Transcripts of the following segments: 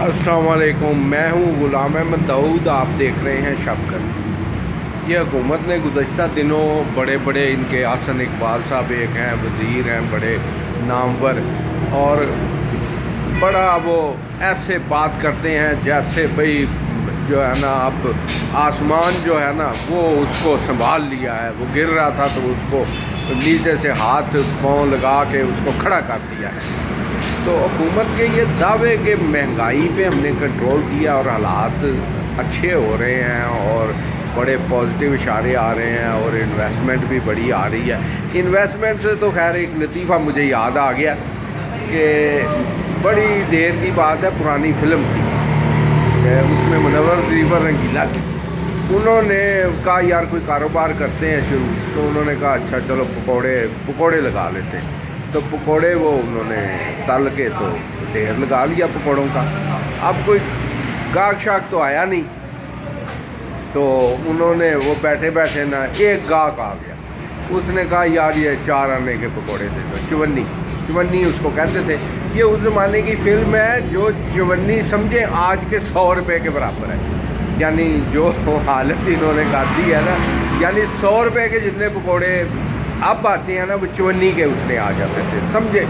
अस्सलाम वालेकुम, मैं हूँ ग़ुलाम अहमद दाऊद। आप देख रहे हैं शबकत। ये हुकूमत ने गुज़श्ता दिनों बड़े बड़े इनके हसन इकबाल साहब एक हैं, वज़ीर हैं बड़े नामवर, और बड़ा वो ऐसे बात करते हैं जैसे भाई जो है ना अब आसमान जो है ना वो उसको संभाल लिया है। वो गिर रहा था तो उसको नीचे से हाथ पाँव लगा के उसको खड़ा कर दिया है। तो हुकूमत के ये दावे कि महंगाई पे हमने कंट्रोल किया और हालात अच्छे हो रहे हैं और बड़े पॉजिटिव इशारे आ रहे हैं और इन्वेस्टमेंट भी बड़ी आ रही है। इन्वेस्टमेंट से तो खैर एक लतीफ़ा मुझे याद आ गया कि बड़ी देर की बात है, पुरानी फ़िल्म थी, उसमें मुनव्वर ज़रीफ़ रंगीला की। उन्होंने कहा यार कोई कारोबार करते हैं शुरू, तो उन्होंने कहा अच्छा चलो पकौड़े लगा लेते हैं। तो पकौड़े वो उन्होंने तल के तो ढेर लगा लिया पकौड़ों का। अब कोई गाहक शाक तो आया नहीं, तो उन्होंने वो बैठे बैठे ना एक गाहक आ गया। उसने कहा यार ये 4 आने के पकौड़े दे दो। चवन्नी उसको कहते थे। ये उस ज़माने की फ़िल्म है जो चवन्नी समझे आज के 100 रुपये के बराबर है। यानी जो हालत इन्होंने कर दी है ना, यानी 100 रुपये के जितने पकौड़े अब आते हैं ना वो चवन्नी के उतने आ जाते थे। समझे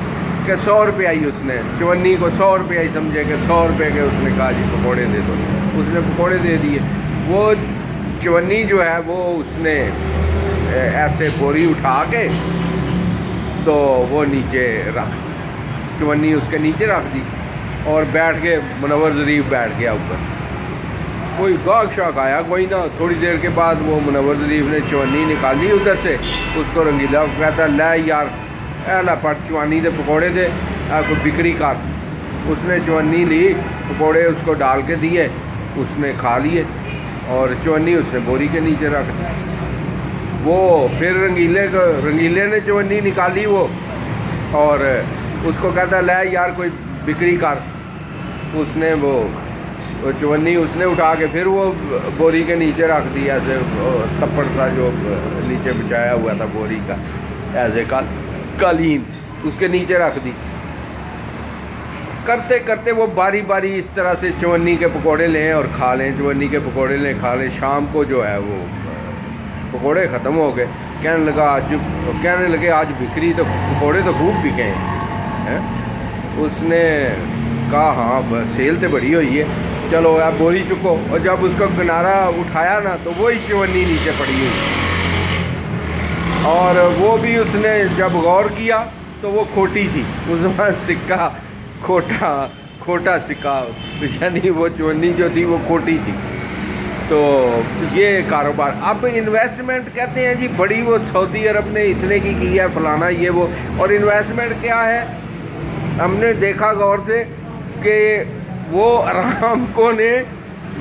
कि 100 रुपये ही उसने चवन्नी को 100 रुपये ही समझे कि 100 रुपये के उसने कहा जी पकौड़े दे दो। उसने पकौड़े दे दिए। वो चवन्नी जो है वो उसने ऐसे बोरी उठा के तो वो नीचे रख दी, चवन्नी उसके नीचे रख दी और बैठ के मुनव्वर ज़रीफ़ बैठ गया ऊपर। कोई गाहक शाक आया कोई ना। थोड़ी देर के बाद वो मुनव्वर ज़रीफ़ ने चवन्नी निकाली उधर से, उसको रंगीला को कहता लै यार ऐला पट चवन्नी दे पकौड़े दे कोई बिक्री कर। उसने चवन्नी ली, पकौड़े उसको डाल के दिए, उसने खा लिए और चवन्नी उसने बोरी के नीचे रख दी। वो फिर रंगीले ने चवन्नी निकाली वो और उसको कहता लै यार कोई बिक्री कर। उसने वो चवन्नी उसने उठा के फिर वो बोरी के नीचे रख दी, ऐसे तप्पड़ सा जो नीचे बिछाया हुआ था बोरी का, ऐसे कालीन उसके नीचे रख दी। करते करते वो बारी बारी इस तरह से चवन्नी के पकोड़े लें और खा लें, चवन्नी के पकोड़े लें खा लें। शाम को जो है वो पकोड़े ख़त्म हो गए। कहने लगे आज बिक्री तो पकोड़े तो खूब बिके हैं। उसने कहा हाँ बस सेल तो बड़ी हुई है, चलो यार बोरी चुको। और जब उसका किनारा उठाया ना तो वही चवन्नी नीचे पड़ी हुई, और वो भी उसने जब गौर किया तो वो खोटी थी। उसमें सिक्का खोटा सिक्का, यानी वो चवन्नी जो थी वो खोटी थी। तो ये कारोबार। अब इन्वेस्टमेंट कहते हैं जी बड़ी, वो सऊदी अरब ने इतने की है फलाना ये वो। और इन्वेस्टमेंट क्या है, हमने देखा गौर से कि वो अरामको ने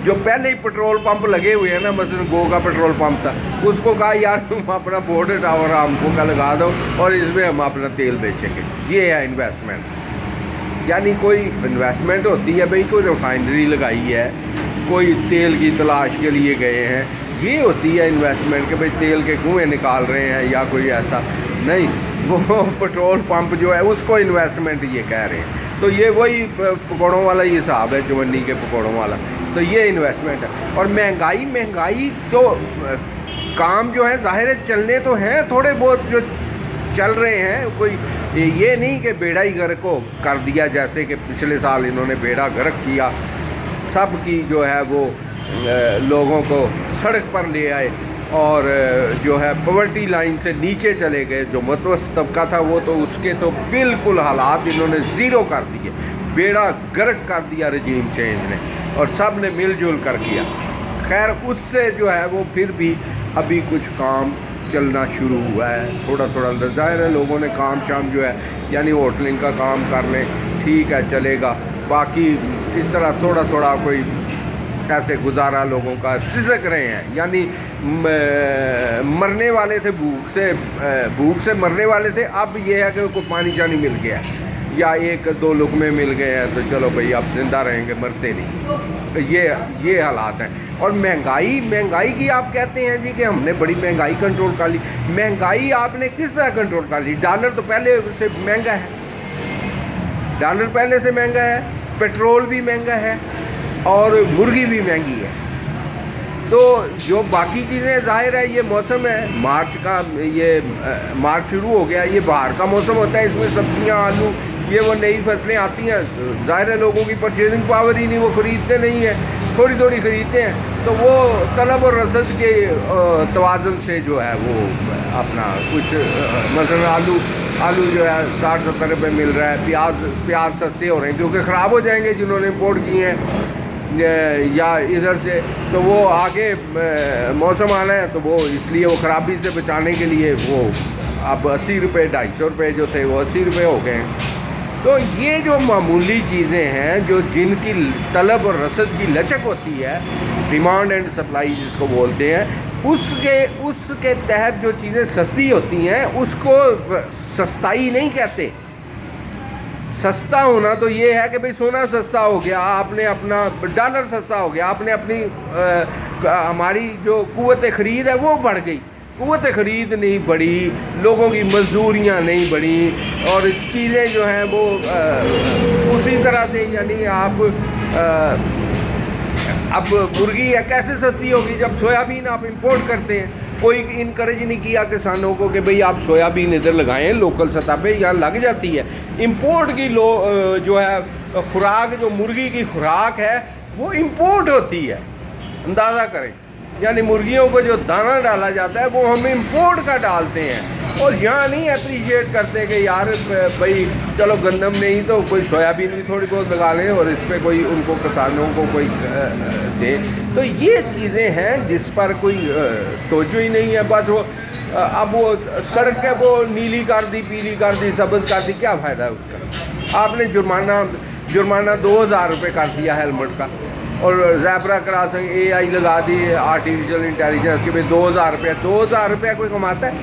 जो पहले ही पेट्रोल पंप लगे हुए हैं ना, मसलन गो का पेट्रोल पंप था, उसको कहा यार तुम अपना बोर्ड टावर अरामको का लगा दो और इसमें हम अपना तेल बेचेंगे। ये है इन्वेस्टमेंट। यानी कोई इन्वेस्टमेंट होती है भाई, कोई रिफाइनरी लगाई है, कोई तेल की तलाश के लिए गए हैं, ये होती है इन्वेस्टमेंट कि भाई तेल के कुएँ निकाल रहे हैं या कोई ऐसा नहीं। वो पेट्रोल पंप जो है उसको इन्वेस्टमेंट ये कह रहे हैं। तो ये वही पकौड़ों वाला ही हिसाब है, चवन्नी के पकौड़ों वाला। तो ये इन्वेस्टमेंट है। और महंगाई तो काम जो है ज़ाहिर है चलने तो हैं थोड़े बहुत जो चल रहे हैं। कोई ये नहीं कि बेड़ा ही गर्क को कर दिया, जैसे कि पिछले साल इन्होंने बेड़ा गर्क किया, सब की जो है वो लोगों को सड़क पर ले आए और जो है पॉवर्टी लाइन से नीचे चले गए। जो मतवस्त तबका था वो तो उसके तो बिल्कुल हालात इन्होंने ज़ीरो कर दिए, बेड़ा गर्क कर दिया रजीम चेंज ने, और सब ने मिलजुल कर किया। खैर उससे जो है वो फिर भी अभी कुछ काम चलना शुरू हुआ है, थोड़ा थोड़ा। ज़ाहिर है लोगों ने काम शाम जो है यानी होटलिंग का काम कर लें, ठीक है चलेगा। बाकी इस तरह थोड़ा थोड़ा कोई ऐसे गुजारा लोगों का सिसक रहे हैं। यानी मरने वाले थे भूख से मरने वाले थे, अब ये है कि कोई पानी चानी मिल गया है या 1-2 लुकमे मिल गए हैं, तो चलो भाई अब जिंदा रहेंगे, मरते नहीं। ये हालात हैं। और महंगाई की आप कहते हैं जी कि हमने बड़ी महंगाई कंट्रोल कर ली। महंगाई आपने किस तरह कंट्रोल कर ली? डॉलर तो पहले से महंगा है, डॉलर पहले से महंगा है, पेट्रोल भी महंगा है और मुर्गी भी महंगी है। तो जो बाकी चीज़ें ज़ाहिर है ये मौसम है, मार्च का, ये मार्च शुरू हो गया, ये बाहर का मौसम होता है, इसमें सब्जियां, आलू, ये वो नई फसलें आती हैं, ज़ाहिर है लोगों की परचेजिंग पावर ही नहीं, वो ख़रीदते नहीं हैं, थोड़ी थोड़ी ख़रीदते हैं। तो वो तलब और रसद के तवाज़ुन से जो है वो अपना कुछ मसलन आलू जो है 60-70 रुपये मिल रहा है, प्याज सस्ते हो रहे हैं, जो कि ख़राब हो जाएंगे जिन्होंने इम्पोर्ट किए हैं या इधर से, तो वो आगे मौसम आना है, तो वो इसलिए वो ख़राबी से बचाने के लिए वो अब 80 रुपये, 250 रुपये जो थे वो 80 रुपये हो गए हैं। तो ये जो मामूली चीज़ें हैं, जो जिनकी तलब और रसद की लचक होती है, डिमांड एंड सप्लाई जिसको बोलते हैं, उसके तहत जो चीज़ें सस्ती होती हैं उसको सस्ताई नहीं कहते। सस्ता होना तो ये है कि भाई सोना सस्ता हो गया, आपने अपना डॉलर सस्ता हो गया, आपने अपनी हमारी जो कुव्वत ख़रीद है वो बढ़ गई। कुव्वत ख़रीद नहीं बढ़ी, लोगों की मजदूरियाँ नहीं बढ़ी, और चीज़ें जो हैं वो उसी तरह से, यानी आप अब मुर्गी है कैसे सस्ती होगी जब सोयाबीन आप इंपोर्ट करते हैं। कोई इनकरेज नहीं किया किसानों को कि भाई आप सोयाबीन इधर लगाएं, लोकल सतह पे यहाँ लग जाती है। इंपोर्ट की जो है खुराक, जो मुर्गी की खुराक है वो इंपोर्ट होती है, अंदाज़ा करें। यानी मुर्गियों को जो दाना डाला जाता है वो हम इंपोर्ट का डालते हैं, और यहाँ नहीं अप्रिशिएट करते कि यार भाई चलो गंदम नहीं तो कोई सोयाबीन भी थोड़ी बहुत लगा लें और इस पर कोई उनको किसानों को कोई दे। तो ये चीज़ें हैं जिस पर कोई तवज्जो ही नहीं है। बस वो अब वो सड़क है वो नीली कर दी, पीली कर दी, सब्ज़ कर दी, क्या फ़ायदा है उसका। आपने जुर्माना 2000 रुपये कर दिया हेलमेट का, और ज़ेब्रा क्रॉसिंग AI लगा दी, आर्टिफिशियल इंटेलिजेंस के भाई 2000 रुपये कोई कमाता है,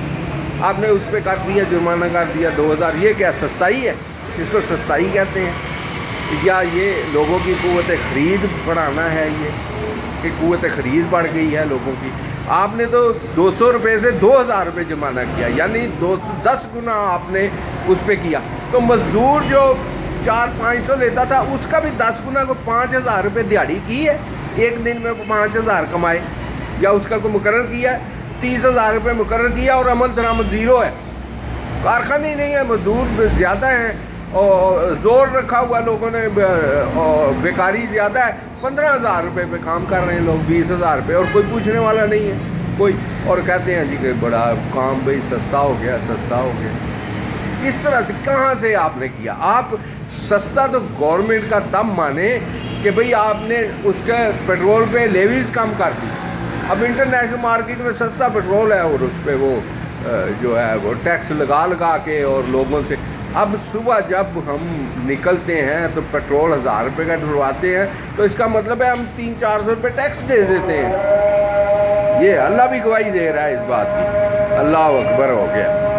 आपने उस पर कर दिया, जुर्माना कर दिया 2000। ये क्या सस्ताई है? इसको सस्ताई कहते हैं, या ये लोगों की कुव्वत ख़रीद बढ़ाना है? ये कि कुव्वत ख़रीद बढ़ गई है लोगों की। आपने तो 200 रुपये से 2000 रुपये जुर्माना किया, यानी 10 गुना आपने उस पर किया। तो मज़दूर जो 400-500 लेता था उसका भी 10 गुना को 5000 रुपये दिहाड़ी की है, एक दिन में 5000 कमाए, या उसका कोई मुकर्रर किया है 30,000 रुपये मुकर्रर किया, और अमल दरामद ज़ीरो है, कारखाने नहीं है, मजदूर ज़्यादा हैं, और ज़ोर रखा हुआ लोगों ने, और बेकारी ज़्यादा है। 15,000 रुपये पे काम कर रहे हैं लोग, 20,000 रुपये, और कोई पूछने वाला नहीं है कोई, और कहते हैं जी कि बड़ा काम भाई सस्ता हो गया, सस्ता हो गया। इस तरह से कहाँ से आपने किया? आप सस्ता तो गवर्नमेंट का तब माने कि भाई आपने उसके पेट्रोल पे लेवीज़ कम कर दी। अब इंटरनेशनल मार्केट में सस्ता पेट्रोल है और उस पर वो जो है वो टैक्स लगा के, और लोगों से अब सुबह जब हम निकलते हैं तो पेट्रोल 1000 रुपये का डलवाते हैं, तो इसका मतलब है हम 300-400 रुपये टैक्स दे देते हैं। ये अल्लाह भी गवाही दे रहा है इस बात की। अल्लाह अकबर हो गया।